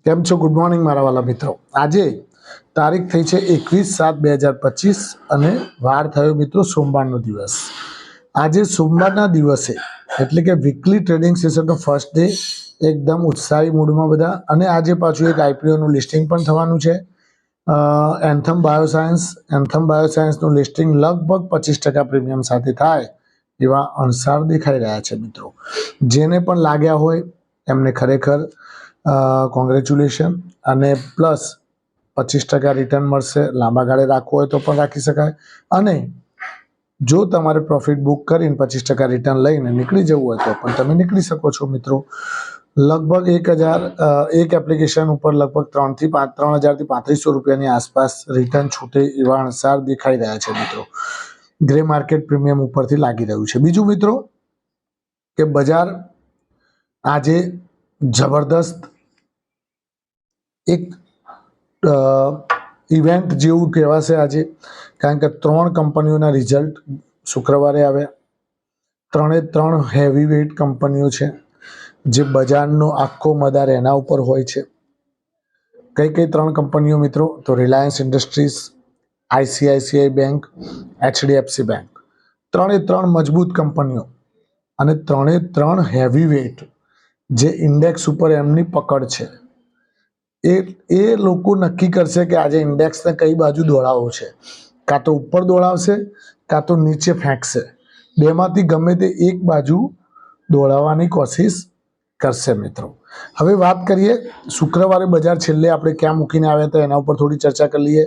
કેમ છો? Good morning મારા વાલા મિત્રો. આજે તારીખ થઈ છે 21/7/2025 અને વાર થયો મિત્રો સોમવારનો દિવસ. આજે સોમવારના દિવસે એટલે કે વીકલી ટ્રેડિંગ સેશનનો ફર્સ્ટ ડે, એકદમ ઉત્સાહી મૂડમાં બધા. અને આજે પાછું એક આઈપીઓનું લિસ્ટિંગ પણ થવાનું છે. એન્થમ બાયોસાયન્સનું લિસ્ટિંગ લગભગ 25% પ્રીમિયમ સાથે થાય એવા અણસાર દેખાઈ રહ્યા છે મિત્રો. જેને પણ લાગ્યા હોય એમને ખરેખર કોંગ્રેચ્યુલેશન. અને પ્લસ 25% રિટર્ન મળશે. લાંબા ગાળે રાખવું હોય તો પણ રાખી શકાય. અને જો તમારે પ્રોફિટ બુક કરીને 25% રિટર્ન લઈને નીકળી જવું હોય તો પણ તમે નીકળી શકો છો મિત્રો. લગભગ 1000 એક એપ્લિકેશન ઉપર લગભગ 3000 થી 3500 રૂપિયાની આસપાસ રિટર્ન છૂટે એવા અણસાર દેખાઈ રહ્યા છે મિત્રો. ગ્રે માર્કેટ પ્રીમિયમ ઉપરથી લાગી રહ્યું છે. બીજું મિત્રો કે બજાર આજે જબરદસ્ત એક ઇવેન્ટ જેવું કહેવાશે આજે, કારણ કે 3 કંપનીઓના રિઝલ્ટ શુક્રવારે આવ્યા. 3 હેવી વેઇટ કંપનીઓ છે જે બજારનો આખો મદાર એના ઉપર હોય છે. કઈ 3 કંપનીઓ મિત્રો? તો Reliance industries, ICICI bank, HDFC bank. 3 મજબૂત કંપનીઓ અને 3 હેવી વેઇટ જે ઇન્ડેક્સ ઉપર એમની પકડ છે. એ લોકો નક્કી કરશે કે આજે ઇન્ડેક્સને કઈ બાજુ દોડાવવો છે. કાં તો ઉપર દોડાવશે, કાં તો નીચે ફેંકશે. બેમાંથી ગમે તે એક બાજુ દોડાવવાની કોશિશ કરશે મિત્રો. હવે વાત કરીએ શુક્રવારે બજાર છેલ્લે આપણે ક્યાં મૂકીને આવ્યા હતા એના ઉપર થોડી ચર્ચા કરી લઈએ.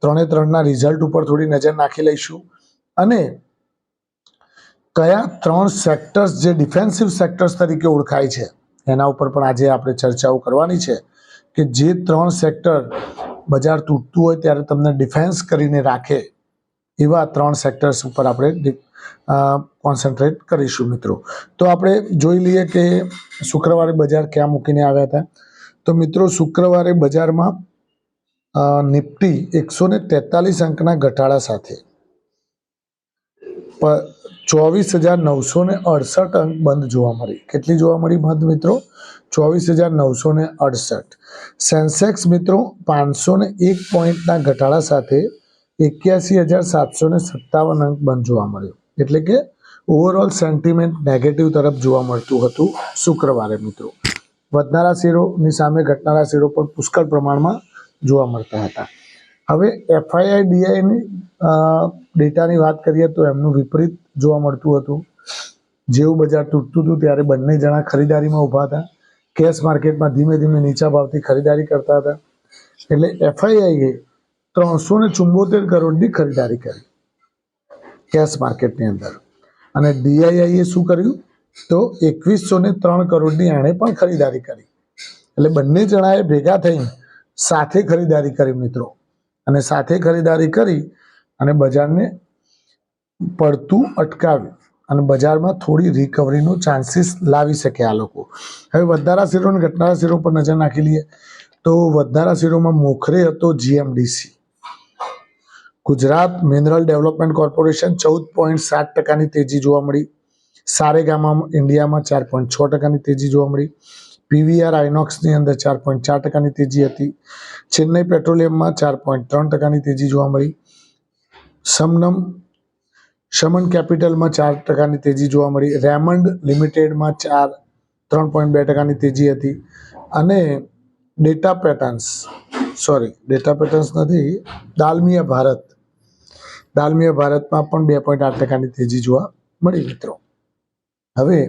3ના રિઝલ્ટ ઉપર થોડી નજર નાખી લઈશું. અને કયા 3 સેક્ટર્સ જે ડિફેન્સિવ સેક્ટર્સ તરીકે ઓળખાય છે એના ઉપર પણ આજે આપણે ચર્ચાઓ કરવાની છે કે જે 3 સેક્ટર બજાર તૂટતું હોય ત્યારે તમને ડિફેન્સ કરીને રાખે એવા 3 સેક્ટર્સ ઉપર આપણે કોન્સન્ટ્રેટ કરીશું મિત્રો. તો આપણે જોઈ લઈએ કે શુક્રવારે બજાર ક્યાં મૂકીને આવ્યા હતા. તો મિત્રો શુક્રવારે બજારમાં નિફ્ટી 143 અંકના ઘટાડા સાથે 24,968 અંક બંધ જોવા મળી. કેટલી જોવા મળી બંધ મિત્રો? 24,968. સેન્સેક્સ મિત્રો 501 પોઈન્ટના ઘટાડા સાથે 81,757 અંક બંધ જોવા મળ્યો. એટલે કે ઓવરઓલ સેન્ટિમેન્ટ નેગેટિવ તરફ જોવા મળતું હતું શુક્રવારે મિત્રો. વધનારા શેરોની સામે ઘટનારા શેરો પણ પુષ્કળ પ્રમાણમાં જોવા મળતા હતા. હવે એફઆઈઆઈડીઆઈની ડેટાની વાત કરીએ તો એમનું વિપરીત જોવા મળતું હતું. જેવું બજાર તૂટતું હતું ત્યારે બંને જણા ખરીદારીમાં ઊભા હતા. કેશ માર્કેટમાં ધીમે ધીમે નીચા ભાવથી ખરીદારી કરતા હતા. એટલે એફઆઈઆઈએ 374 કરોડની ખરીદારી કરી કેશ માર્કેટની અંદર. અને ડીઆઈઆઈએ શું કર્યું? તો 2103 કરોડની એણે પણ ખરીદારી કરી. એટલે બંને જણાએ ભેગા થઈને સાથે ખરીદારી કરી મિત્રો. અને સાથે ખરીદારી કરી અને બજારને પડતું અટકાવ્યું અને બજારમાં થોડી રિકવરીનો ચાન્સીસ લાવી શકે આ લોકો. હવે વધનારા શેરો અને ઘટનારા શેરો પર નજર નાખી લઈએ. તો વધનારા શેરોમાં મોખરે હતો GMDC. Gujarat mineral development corporation 14.7% તેજી જોવા મળી. સારેગામા ઇન્ડિયામાં 4.6% તેજી જોવા મળી. પીવીઆર આઇનોક્સની અંદર 4.4% તેજી હતી. ચેન્નઈ પેટ્રોલિયમમાં 4.3% તેજી જોવા મળી. શમન કેપિટલમાં 4% તેજી જોવા મળી. રેમંડ લિમિટેડમાં 3.2% તેજી હતી. અને ડેટા પેટર્ન્સ નથી, દાલમિયા ભારતમાં પણ 2.8% તેજી જોવા મળી મિત્રો. હવે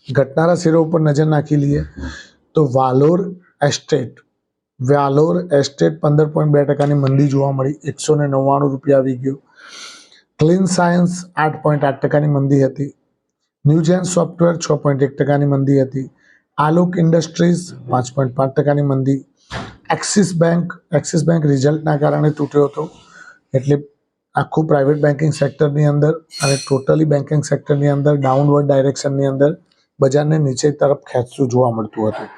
ઘટનારા શેરો ઉપર નજર નાખી લઈએ તો વાલોર એસ્ટેટ 15.2%ની મંદી જોવા મળી. 199 રૂપિયા આવી ગયો. ક્લીન સાયન્સ 8.8%ની મંદી હતી. ન્યૂજેન સોફ્ટવેર 6.1%ની મંદી હતી. આલોક ઇન્ડસ્ટ્રીઝ 5.5%ની મંદી. એક્સિસ બેંક રિઝલ્ટના કારણે તૂટ્યો હતો. એટલે આખું પ્રાઇવેટ બેન્કિંગ સેક્ટરની અંદર અને ટોટલી બેન્કિંગ સેક્ટરની અંદર ડાઉનવર્ડ ડાયરેક્શનની અંદર બજારને નીચે તરફ ખેંચતું જોવા મળતું હતું.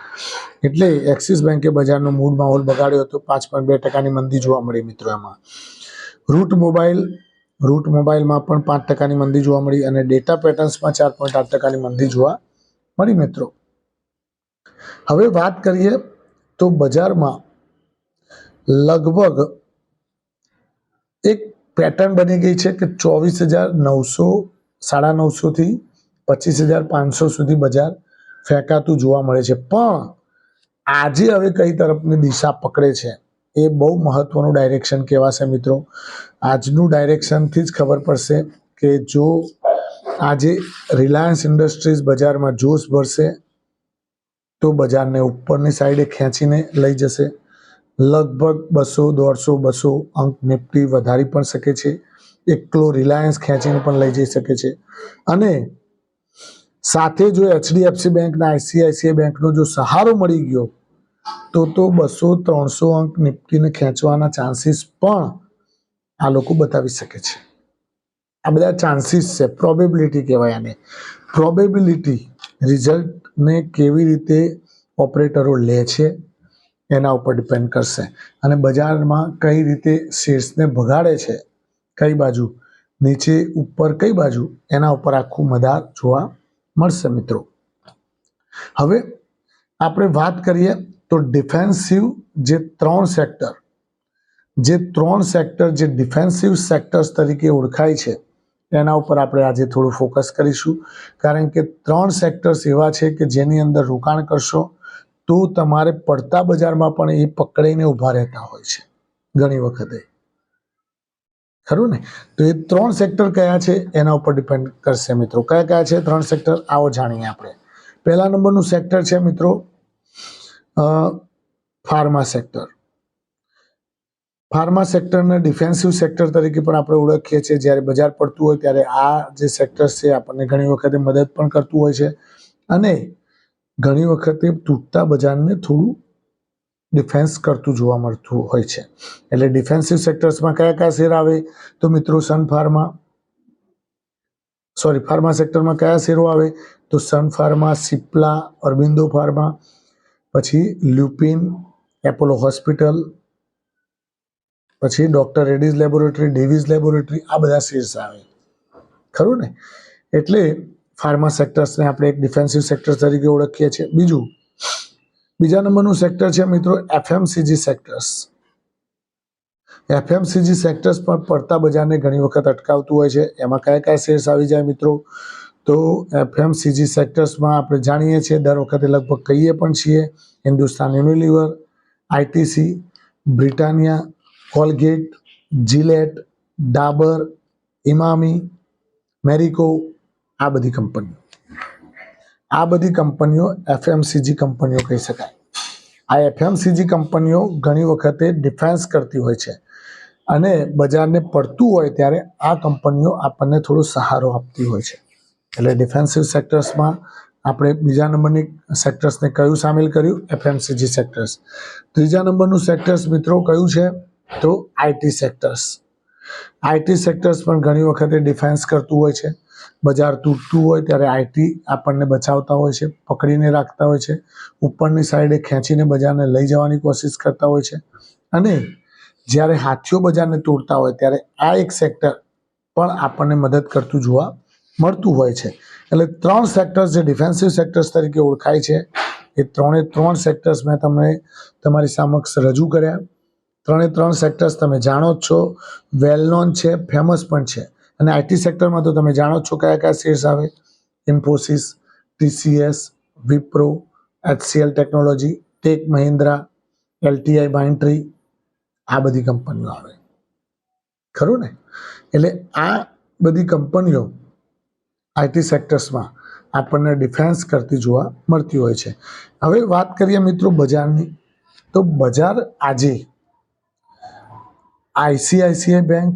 એટલે એક્સિસ બેન્કે બજારનો મૂળ માહોલ બગાડ્યો હતો. 5.2%ની મંદી જોવા મળી મિત્રો. એમાં રૂટ મોબાઈલમાં પણ 5%ની મંદી જોવા મળી અને ડેટા પેટર્ન્સમાં 4.8%ની મંદી જોવા મળી મિત્રો. હવે વાત કરીએ તો બજારમાં લગભગ એક પેટર્ન બની ગઈ છે કે 24,900 950 થી 25,500 સુધી બજાર ફેંકાતું જોવા મળે છે, પણ આજે હવે કઈ તરફની દિશા પકડે છે એ બહુ મહત્વનું ડાયરેક્શન કહેવાશે મિત્રો. આજનું ડાયરેક્શનથી જ ખબર પડશે કે જો આજે રિલાયન્સ ઇન્ડસ્ટ્રીઝ બજારમાં જોશ ભરશે તો બજારને ઉપરની સાઈડે ખેંચીને લઈ જશે. લગભગ 200, 150, 200 અંક નિફ્ટી વધારી પણ શકે છે. એકલો રિલાયન્સ ખેંચીને પણ લઈ જઈ શકે છે. અને સાથે જો HDFC બેંકના ICICI બેંકનો જો સહારો મળી ગયો તો 200, 300 અંક નિફ્ટીને ખેંચવાના ચાન્સીસ પણ આ લોકો બતાવી શકે છે. આ બધા ચાન્સીસ છે, પ્રોબેબિલિટી કહેવાય આને. પ્રોબેબિલિટી રિઝલ્ટને કેવી રીતે ઓપરેટરો લે છે એના ઉપર ડિપેન્ડ કરશે, અને બજારમાં કઈ રીતે શેર્સને ભગાડે છે, કઈ બાજુ નીચે ઉપર કઈ બાજુ, એના ઉપર આખું મદાર જોવા મળશે મિત્રો. હવે આપણે વાત કરીએ તો ડિફેન્સિવ જે ત્રણ સેક્ટર જે ડિફેન્સિવ સેક્ટર્સ તરીકે ઓળખાય છે એના ઉપર આપણે આજે થોડું ફોકસ કરીશું, કારણ કે 3 સેક્ટર્સ એવા છે કે જેની અંદર રોકાણ કરશો તો તમારે પડતા બજારમાં પણ એ પકડીને ઊભા રહેતા હોય છે ઘણી વખતે, ખરું ને? તો એ 3 સેક્ટર કયા છે એના ઉપર ડિપેન્ડ કરશે મિત્રો. કયા કયા છે 3 સેક્ટર, આવો જાણીએ આપણે. પહેલા નંબરનું સેક્ટર છે મિત્રો ફાર્મા સેક્ટર. ફાર્મા સેક્ટરને ડિફેન્સિવ સેક્ટર તરીકે પણ આપણે ઓળખીએ છીએ. જ્યારે બજાર પડતું હોય ત્યારે આ જે સેક્ટર છે આપણને ઘણી વખતે મદદ પણ કરતું હોય છે, અને ઘણી વખતે તૂટતા બજારને થોડું ડિફેન્સ કરતું જોવા મળતું હોય છે. એટલે ડિફેન્સિવ સેક્ટર્સમાં કયા કયા શેર આવે તો મિત્રો ફાર્મા સેક્ટરમાં કયા શેરો આવે તો Sun Pharma, Cipla, Aurobindo pharma, પછી લ્યુપિન, એપોલો હોસ્પિટલ, પછી ડોક્ટર રેડ્ડીઝ લેબોરેટરી, ડેવિઝ લેબોરેટરી, આ બધા શેર્સ આવે, ખરું ને? એટલે ફાર્મા સેક્ટર્સને આપણે એક ડિફેન્સિવ સેક્ટર તરીકે ઓળખીએ છીએ. બીજા નંબરનું સેક્ટર છે મિત્રો FMCG સેક્ટર્સ. FMCG સેક્ટર્સ પણ પડતા બજારને ઘણી વખત અટકાવતું હોય છે. એમાં કયા કયા શેર્સ આવી જાય મિત્રો તો FMCG સેક્ટર્સમાં આપણે જાણીએ છીએ, દર વખતે લગભગ કહીએ પણ છીએ, Hindustan Unilever, ITC, Britannia, Colgate, Gillette, Dabur, Emami, Marico, આ બધી કંપનીઓ FMCG કંપનીઓ કહી શકાય. આ FMCG કંપનીઓ ઘણી વખતે ડિફેન્સ કરતી હોય છે, અને બજારને પડતું હોય ત્યારે આ કંપનીઓ આપણને થોડો સહારો આપતી હોય છે. એટલે ડિફેન્સિવ સેક્ટર્સમાં આપણે બીજા નંબરની સેક્ટર્સને કયું સામેલ કર્યું? FMCG sectors. ત્રીજા નંબરનું સેક્ટર્સ મિત્રો કયું છે તો IT સેક્ટર્સ. IT સેક્ટર્સ પણ ઘણી વખતે ડિફેન્સ કરતું હોય છે. બજાર તૂટતું હોય ત્યારે IT આપણને બચાવતા હોય છે, પકડીને રાખતા હોય છે, ઉપરની સાઈડે ખેંચીને બજારને લઈ જવાની કોશિશ કરતા હોય છે. અને જ્યારે હાથીઓ બજારને તોડતા હોય ત્યારે આ એક સેક્ટર પણ આપણને મદદ કરતું જોવા મળતું હોય છે. એટલે 3 સેક્ટર્સ જે ડિફેન્સિવ સેક્ટર્સ તરીકે ઓળખાય છે, એ 3 સેક્ટર્સ મેં તમને તમારી સમક્ષ રજૂ કર્યા. 3 સેક્ટર્સ તમે જાણો જ છો, વેલ નોન છે, ફેમસ પણ છે. અને IT સેક્ટરમાં તો તમે જાણો જ છો કયા કયા શેર્સ આવે: Infosys, TCS, Wipro, HCL technology, Tech Mahindra, LTI Mindtree, આ બધી કંપનીઓ આવે, ખરું ને? એટલે આ બધી કંપનીઓ IT સેક્ટર્સમાં આપણને ડિફેન્સ કરતી જોવા મળતી હોય છે. હવે વાત કરીએ મિત્રો બજારની, તો બજાર આજે ICICI bank,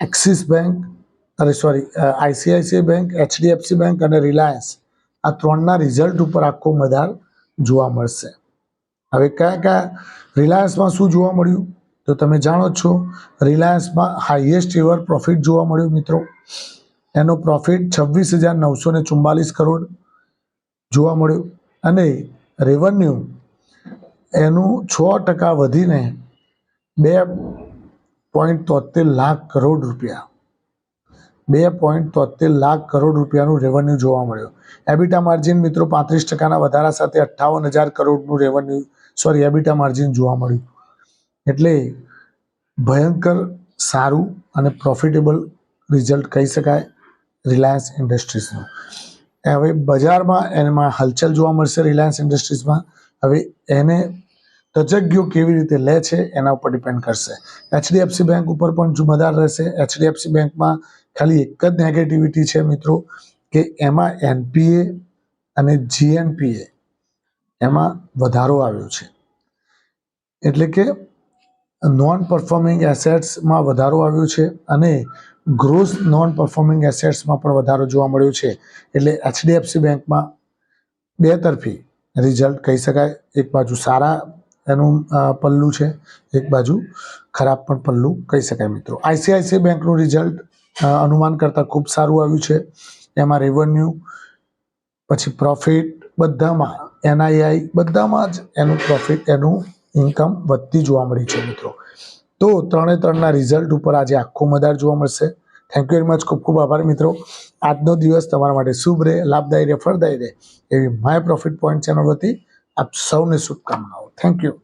axis bank, ICICI bank, HDFC bank અને રિલાયન્સ, આ 3ના રિઝલ્ટ ઉપર આખો મદાર જોવા મળશે. હવે કયા રિલાયન્સમાં શું જોવા મળ્યું તો તમે જાણો છો, રિલાયન્સમાં હાઈએસ્ટ એવર પ્રોફિટ જોવા મળ્યું મિત્રો. એનો પ્રોફિટ 26,944 કરોડ જોવા મળ્યું, અને રેવન્યુ એનું 6% વધીને 2.73 લાખ કરોડ રૂપિયા. 2.73 લાખ કરોડ રૂપિયાનું રેવન્યુ જોવા મળ્યું. એબિટા માર્જિન મિત્રો 35% વધારા સાથે 58,000 કરોડનું એબિટા માર્જિન જોવા મળ્યું. એટલે ભયંકર સારું અને પ્રોફિટેબલ રિઝલ્ટ કહી શકાય રિલાયન્સ ઇન્ડસ્ટ્રીઝનું. હવે બજારમાં એમાં હલચલ જોવા મળશે રિલાયન્સ ઇન્ડસ્ટ્રીઝમાં. હવે એને તજજ્ઞો કેવી રીતે લે છે એના ઉપર ડિપેન્ડ કરશે. એચડીએફસી બેંક ઉપર પણ જુમદાર રહેશે. એચડીએફસી બેંકમાં ખાલી એક જ નેગેટિવિટી છે મિત્રો કે એમાં એનપીએ અને જીએનપીએ એમાં વધારો આવ્યો છે. એટલે કે નોન પરફોર્મિંગ એસેટ્સમાં વધારો આવ્યો છે અને ગ્રોસ નોન પરફોર્મિંગ એસેટ્સમાં પણ વધારો જોવા મળ્યો છે. એટલે એચડીએફસી બેંકમાં બે તરફી રિઝલ્ટ કહી શકાય. એક બાજુ સારા એનું પલ્લું છે, એક બાજુ ખરાબ પણ પલ્લું કહી શકાય મિત્રો. આઈસીઆઈસીઆઈ બેંકનું રિઝલ્ટ અનુમાન કરતાં ખૂબ સારું આવ્યું છે. એમાં રેવન્યુ પછી પ્રોફિટ બધામાં એનઆઈઆઈ બધામાં જ એનું પ્રોફિટ એનું ઇન્કમ વધતી જોવા મળી છે મિત્રો. તો 3 રિઝલ્ટ ઉપર આજે આખો મદાર જોવા મળશે. Thank you very much. ખૂબ ખૂબ આભાર મિત્રો. આજનો દિવસ તમારા માટે શુભ રહે, લાભદાયી રહે, ફળદાયી રહે એવી માય પ્રોફિટ પોઈન્ટ ચેનલ વતી આપ સૌને શુભકામનાઓ. Thank you.